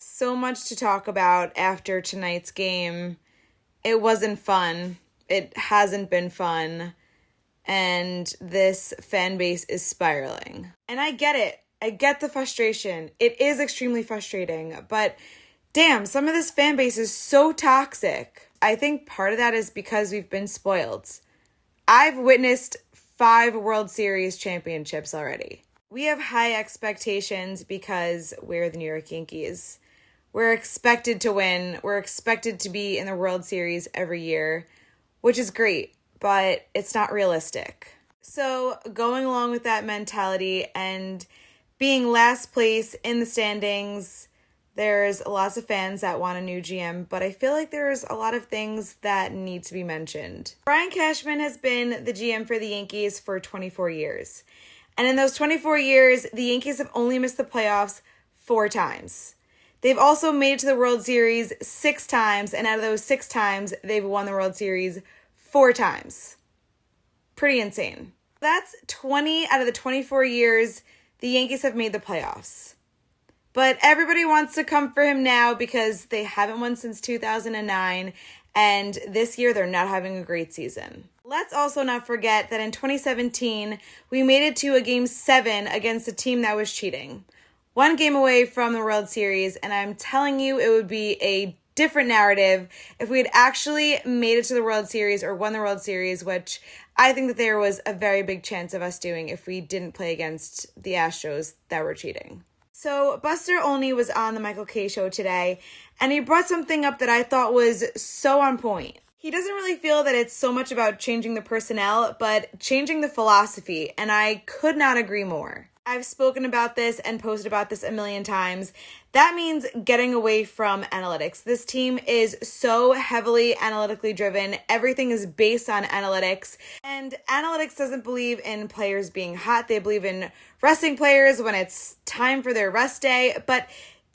So much to talk about after tonight's game. It wasn't fun. It hasn't been fun. And this fan base is spiraling. And I get it. I get the frustration. It is extremely frustrating. But damn, some of this fan base is so toxic. I think part of that is because we've been spoiled. I've witnessed 5 World Series championships already. We have high expectations because we're the New York Yankees. We're expected to win. We're expected to be in the World Series every year, which is great, but it's not realistic. So going along with that mentality and being last place in the standings, there's lots of fans that want a new GM, but I feel like there's a lot of things that need to be mentioned. Brian Cashman has been the GM for the Yankees for 24 years. And in those 24 years, the Yankees have only missed the playoffs 4 times. They've also made it to the World Series 6 times, and out of those 6 times, they've won the World Series 4 times. Pretty insane. That's 20 out of the 24 years the Yankees have made the playoffs. But everybody wants to come for him now because they haven't won since 2009, and this year they're not having a great season. Let's also not forget that in 2017, we made it to a Game 7 against a team that was cheating. 1 game away from the World Series, and I'm telling you it would be a different narrative if we had actually made it to the World Series or won the World Series, which I think that there was a very big chance of us doing if we didn't play against the Astros that were cheating. So Buster Olney was on the Michael Kay show today, and he brought something up that I thought was so on point. He doesn't really feel that it's so much about changing the personnel, but changing the philosophy, and I could not agree more. I've spoken about this and posted about this a million times. That means getting away from analytics. This team is so heavily analytically driven. Everything is based on analytics. And analytics doesn't believe in players being hot. They believe in resting players when it's time for their rest day. But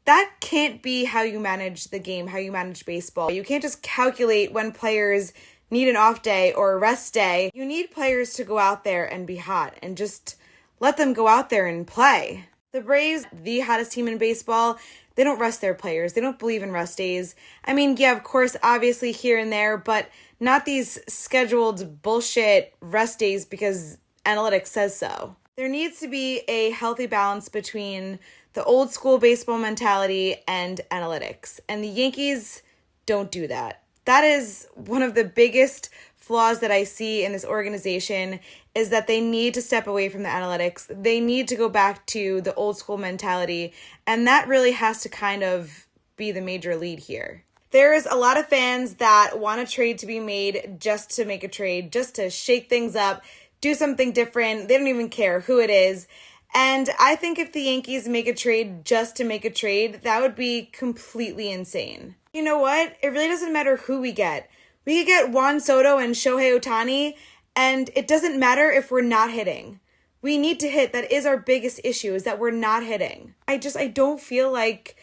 that can't be how you manage the game, how you manage baseball. You can't just calculate when players need an off day or a rest day. You need players to go out there and be hot and just let them go out there and play. The Braves, the hottest team in baseball, they don't rest their players. They don't believe in rest days. I mean, yeah, of course, obviously here and there, but not these scheduled bullshit rest days because analytics says so. There needs to be a healthy balance between the old school baseball mentality and analytics. And the Yankees don't do that. That is one of the biggest flaws that I see in this organization is that they need to step away from the analytics. They need to go back to the old school mentality. And that really has to kind of be the major lead here. There's a lot of fans that want a trade to be made just to make a trade, just to shake things up, do something different. They don't even care who it is. And I think if the Yankees make a trade just to make a trade, that would be completely insane. You know what? It really doesn't matter who we get. We could get Juan Soto and Shohei Ohtani, and it doesn't matter if we're not hitting. We need to hit. That is our biggest issue, is that we're not hitting. I don't feel like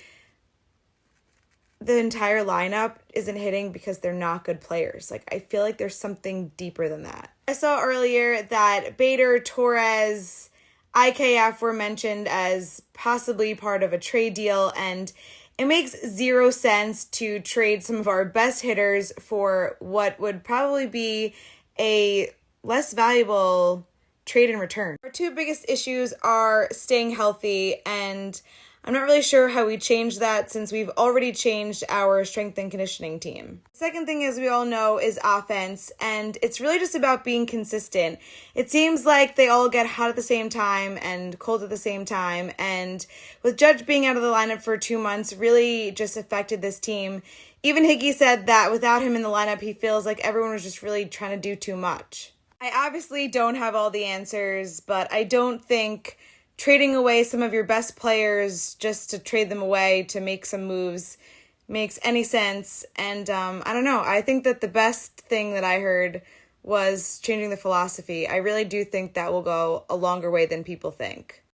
the entire lineup isn't hitting because they're not good players. I feel like there's something deeper than that. I saw earlier that Bader, Torres, IKF were mentioned as possibly part of a trade deal, and it makes 0 sense to trade some of our best hitters for what would probably be a less valuable trade in return. Our 2 biggest issues are staying healthy, and I'm not really sure how we change that since we've already changed our strength and conditioning team. The second thing, as we all know, is offense, and it's really just about being consistent. It seems like they all get hot at the same time and cold at the same time, and with Judge being out of the lineup for 2 months really just affected this team. Even Higgy said that without him in the lineup, he feels like everyone was just really trying to do too much. I obviously don't have all the answers, but I don't think trading away some of your best players just to trade them away to make some moves makes any sense. And I don't know. I think that the best thing that I heard was changing the philosophy. I really do think that will go a longer way than people think.